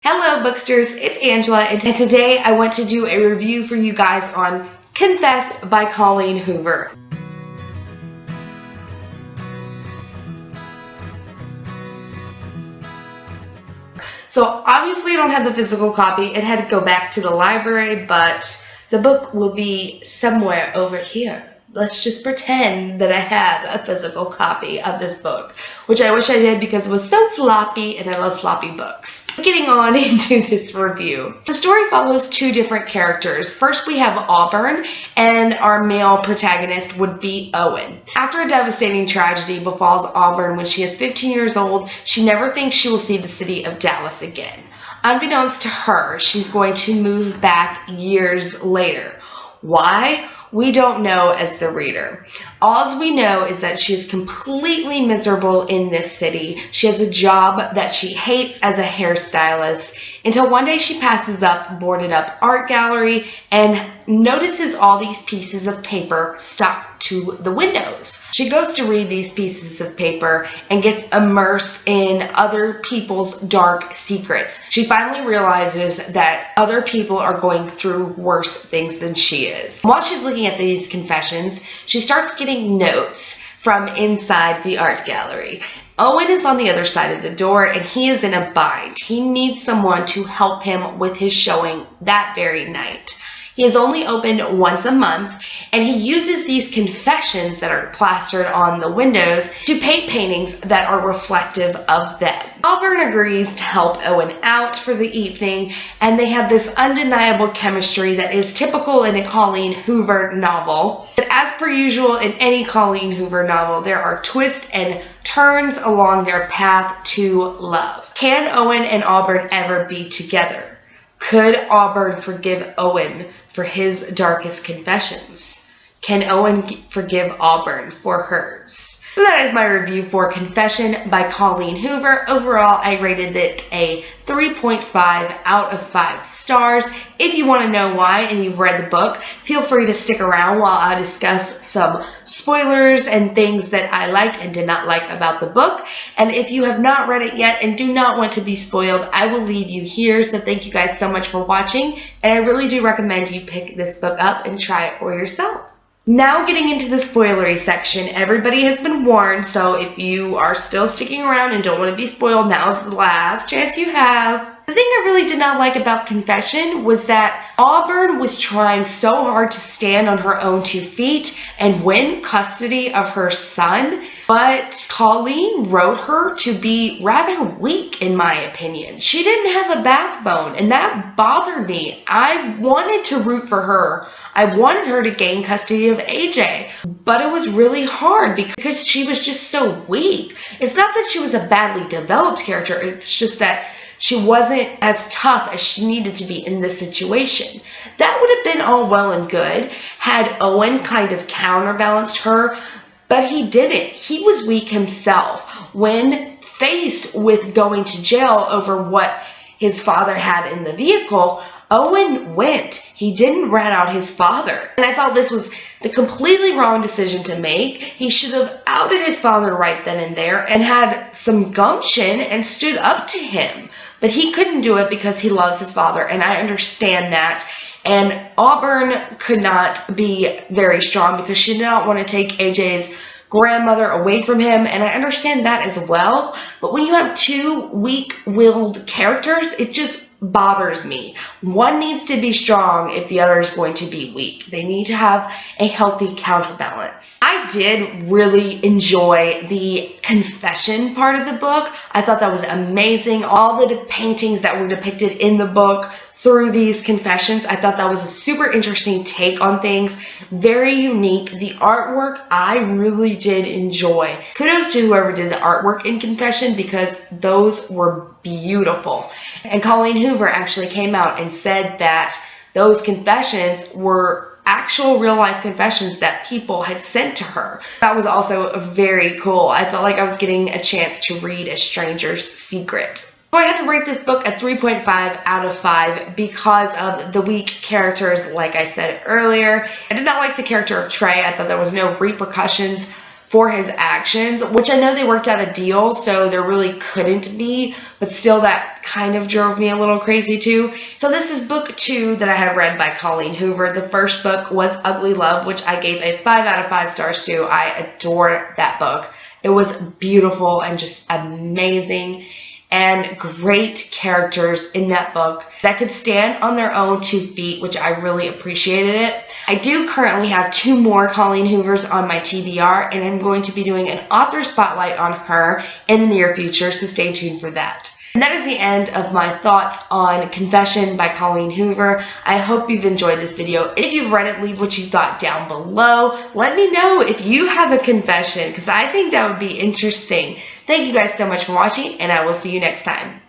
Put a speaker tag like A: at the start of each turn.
A: Hello booksters, it's Angela, and today I want to do a review for you guys on Confess by Colleen Hoover. So obviously I don't have the physical copy. It had to go back to the library, but the book will be somewhere over here. Let's just pretend that I have a physical copy of this book, which I wish I did because it was so floppy and I love floppy books. Getting on into this review. The story follows two different characters. First we have Auburn, and our male protagonist would be Owen. After a devastating tragedy befalls Auburn when she is 15 years old, she never thinks she will see the city of Dallas again. Unbeknownst to her, she's going to move back years later. Why? We don't know as the reader. All we know is that she is completely miserable in this city. She has a job that she hates as a hairstylist until one day she passes up a boarded up art gallery and notices all these pieces of paper stuck to the windows. She goes to read these pieces of paper and gets immersed in other people's dark secrets. She finally realizes that other people are going through worse things than she is. While she's looking at these confessions, she starts getting notes from inside the art gallery. Owen is on the other side of the door and he is in a bind. He needs someone to help him with his showing that very night. He is only open once a month, and he uses these confessions that are plastered on the windows to paint paintings that are reflective of them. Auburn agrees to help Owen out for the evening, and they have this undeniable chemistry that is typical in a Colleen Hoover novel. But as per usual in any Colleen Hoover novel, there are twists and turns along their path to love. Can Owen and Auburn ever be together? Could Auburn forgive Owen for his darkest confessions? Can Owen forgive Auburn for hers? So that is my review for Confession by Colleen Hoover. Overall, I rated it a 3.5 out of 5 stars. If you want to know why and you've read the book, feel free to stick around while I discuss some spoilers and things that I liked and did not like about the book. And if you have not read it yet and do not want to be spoiled, I will leave you here. So thank you guys so much for watching, and I really do recommend you pick this book up and try it for yourself. Now getting into the spoilery section, everybody has been warned, so if you are still sticking around and don't want to be spoiled, now is the last chance you have. The thing I really did not like about Confession was that Auburn was trying so hard to stand on her own 2 feet and win custody of her son, but Colleen wrote her to be rather weak, in my opinion. She didn't have a backbone, and that bothered me. I wanted to root for her. I wanted her to gain custody of AJ, but it was really hard because she was just so weak. It's not that she was a badly developed character, it's just that she wasn't as tough as she needed to be in this situation. That would have been all well and good had Owen kind of counterbalanced her, but he didn't. He was weak himself. When faced with going to jail over what his father had in the vehicle, Owen went. He didn't rat out his father. And I felt this was the completely wrong decision to make. He should have outed his father right then and there and had some gumption and stood up to him. But he couldn't do it because he loves his father, and I understand that. And Auburn could not be very strong because she did not want to take AJ's grandmother away from him, and I understand that as well. But when you have 2 weak-willed characters, it just bothers me. One needs to be strong if the other is going to be weak. They need to have a healthy counterbalance. I did really enjoy the confession part of the book. I thought that was amazing. All the paintings that were depicted in the book through these confessions, I thought that was a super interesting take on things. Very unique. The artwork I really did enjoy. Kudos to whoever did the artwork in Confession because those were beautiful. And Colleen Hoover actually came out and said that those confessions were actual real-life confessions that people had sent to her. That was also very cool. I felt like I was getting a chance to read a stranger's secret. So I had to rate this book a 3.5 out of 5 because of the weak characters, like I said earlier. I did not like the character of Trey. I thought there was no repercussions for his actions, which I know they worked out a deal, so there really couldn't be, but still that kind of drove me a little crazy too. So this is book 2 that I have read by Colleen Hoover. The first book was Ugly Love, which I gave a 5 out of 5 stars to. I adored that book. It was beautiful and just amazing, and great characters in that book that could stand on their own 2 feet, which I really appreciated it. I do currently have 2 more Colleen Hoovers on my TBR, and I'm going to be doing an author spotlight on her in the near future, so stay tuned for that. And that is the end of my thoughts on Confession by Colleen Hoover. I hope you've enjoyed this video. If you've read it, leave what you thought down below. Let me know if you have a confession, because I think that would be interesting. Thank you guys so much for watching, and I will see you next time.